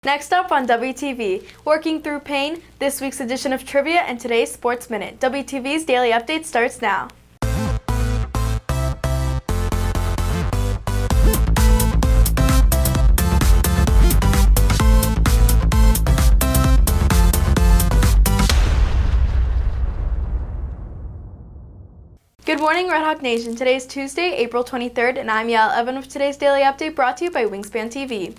Next up on WTV, working through pain, this week's edition of Trivia and today's Sports Minute. WTV's Daily Update starts now. Good morning, Red Hawk Nation. Today is Tuesday, April 23rd, and I'm Yael with today's Daily Update brought to you by Wingspan TV.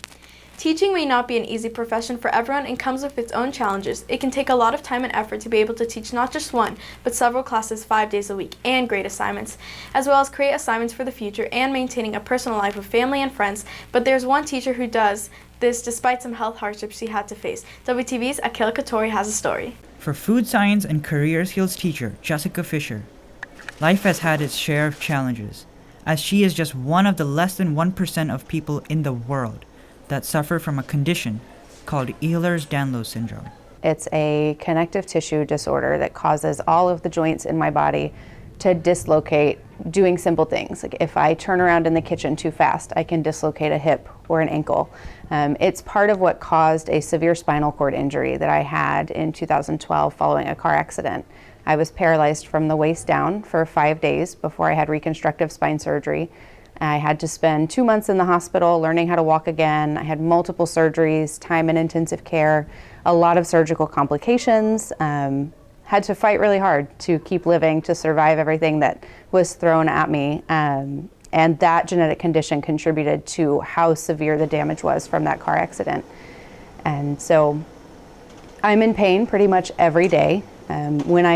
Teaching may not be an easy profession for everyone and comes with its own challenges. It can take a lot of time and effort to be able to teach not just one, but several classes 5 days a week and grade assignments, as well as create assignments for the future and maintaining a personal life with family and friends. But there's one teacher who does this despite some health hardships she had to face. WTV's Akila Katori has a story. For food science and career skills teacher Jessica Fisher, life has had its share of challenges, as she is just one of the less than 1% of people in the world that suffer from a condition called Ehlers-Danlos syndrome. It's a connective tissue disorder that causes all of the joints in my body to dislocate doing simple things. Like if I turn around in the kitchen too fast, I can dislocate a hip or an ankle. It's part of what caused a severe spinal cord injury that I had in 2012 following a car accident. I was paralyzed from the waist down for 5 days before I had reconstructive spine surgery. I had to spend 2 months in the hospital learning how to walk again. I had multiple surgeries, time in intensive care, a lot of surgical complications. Had to fight really hard to keep living, to survive everything that was thrown at me. And that genetic condition contributed to how severe the damage was from that car accident. And so I'm in pain pretty much every day. When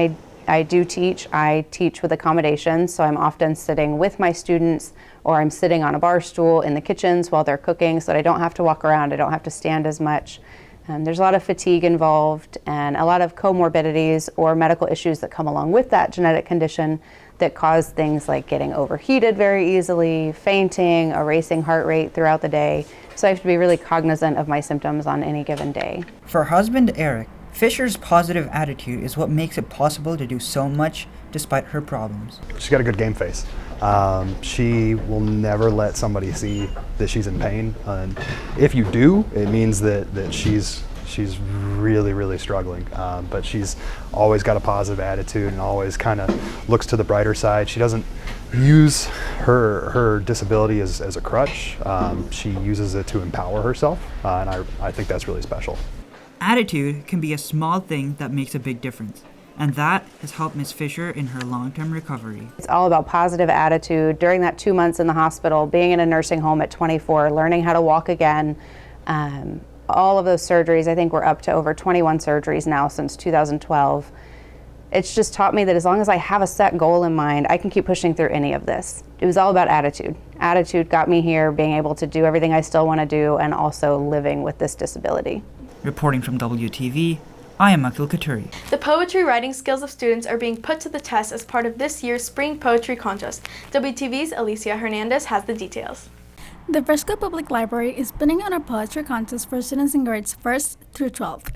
I do teach, I teach with accommodations, so I'm often sitting with my students or I'm sitting on a bar stool in the kitchens while they're cooking so that I don't have to walk around, I don't have to stand as much. There's a lot of fatigue involved and a lot of comorbidities or medical issues that come along with that genetic condition that cause things like getting overheated very easily, fainting, a racing heart rate throughout the day. So I have to be really cognizant of my symptoms on any given day. For husband Eric, Fisher's positive attitude is what makes it possible to do so much despite her problems. She's got a good game face. She will never let somebody see that she's in pain. And if you do, it means that she's really, really struggling. But she's always got a positive attitude and always kind of looks to the brighter side. She doesn't use her disability as a crutch. She uses it to empower herself, and I think that's really special. Attitude can be a small thing that makes a big difference, and that has helped Ms. Fisher in her long-term recovery. It's all about positive attitude. During that 2 months in the hospital, being in a nursing home at 24, learning how to walk again, all of those surgeries, I think we're up to over 21 surgeries now since 2012. It's just taught me that as long as I have a set goal in mind, I can keep pushing through any of this. It was all about attitude. Attitude got me here, being able to do everything I still want to do, and also living with this disability. Reporting from WTV, I am Akila Katori. The poetry writing skills of students are being put to the test as part of this year's Spring Poetry Contest. WTV's Alicia Hernandez has the details. The Frisco Public Library is putting on a poetry contest for students in grades 1st through 12th.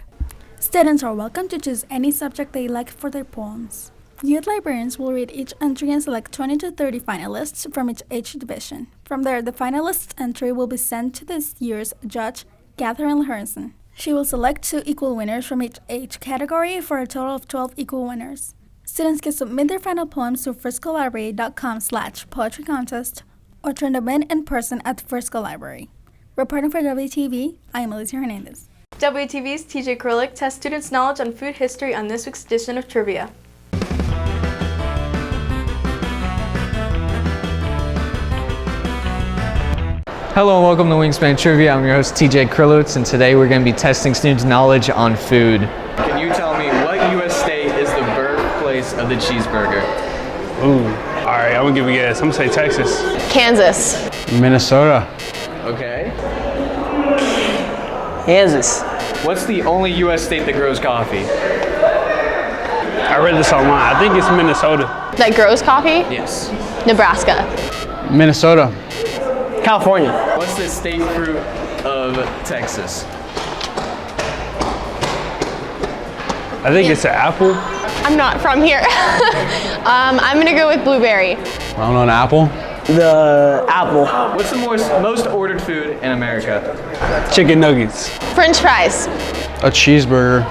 Students are welcome to choose any subject they like for their poems. Youth librarians will read each entry and select 20 to 30 finalists from each age division. From there, the finalists' entry will be sent to this year's judge, Catherine Harrison. She will select 2 equal winners from each age category for a total of 12 equal winners. Students can submit their final poems to friscolibrary.com/poetry contest or turn them in person at Frisco Library. Reporting for WTV, I am Alicia Hernandez. WTV's TJ Krolik tests students' knowledge on food history on this week's edition of Trivia. Hello and welcome to Wingspan Trivia. I'm your host TJ Krillutz, and today we're going to be testing students' knowledge on food. Can you tell me what U.S. state is the birthplace of the cheeseburger? Ooh, all right, I'm gonna give you a guess. I'm gonna say Texas. Kansas. Minnesota. Okay. Kansas. What's the only U.S. state that grows coffee? I read this online. I think it's Minnesota. That grows coffee? Yes. Nebraska. Minnesota. California. What's the state fruit of Texas? I think it's an apple. I'm not from here. I'm gonna go with blueberry. I don't know, an apple. The apple. What's the most ordered food in America? Chicken nuggets. French fries. A cheeseburger.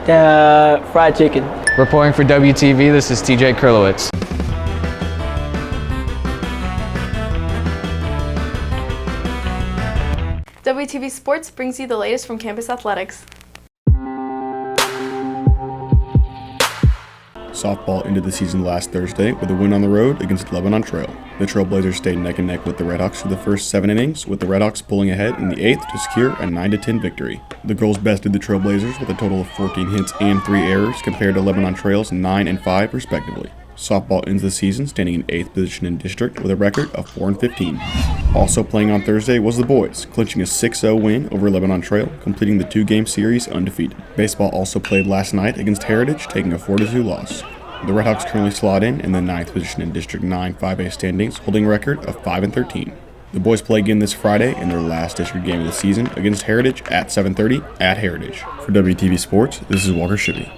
The fried chicken. Reporting for WTV, this is TJ Krylowitz. WTV Sports brings you the latest from campus athletics. Softball ended the season last Thursday with a win on the road against Lebanon Trail. The Trailblazers stayed neck and neck with the Redhawks for the first 7 innings, with the Redhawks pulling ahead in the 8th to secure a 9-10 victory. The girls bested the Trailblazers with a total of 14 hits and 3 errors compared to Lebanon Trail's 9 and 5 respectively. Softball ends the season standing in 8th position in district with a record of 4-15. Also playing on Thursday was the boys, clinching a 6-0 win over Lebanon Trail, completing the 2-game series undefeated. Baseball also played last night against Heritage, taking a 4-2 loss. The Redhawks currently slot in the 9th position in District 9 5A standings, holding a record of 5-13. The boys play again this Friday in their last district game of the season against Heritage at 7:30 at Heritage. For WTV Sports, this is Walker Shibby.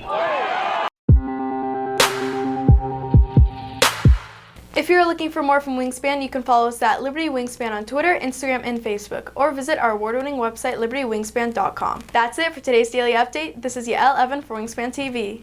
If you're looking for more from Wingspan, you can follow us at Liberty Wingspan on Twitter, Instagram, and Facebook, or visit our award-winning website, libertywingspan.com. That's it for today's Daily Update. This is Yael Evan for Wingspan TV.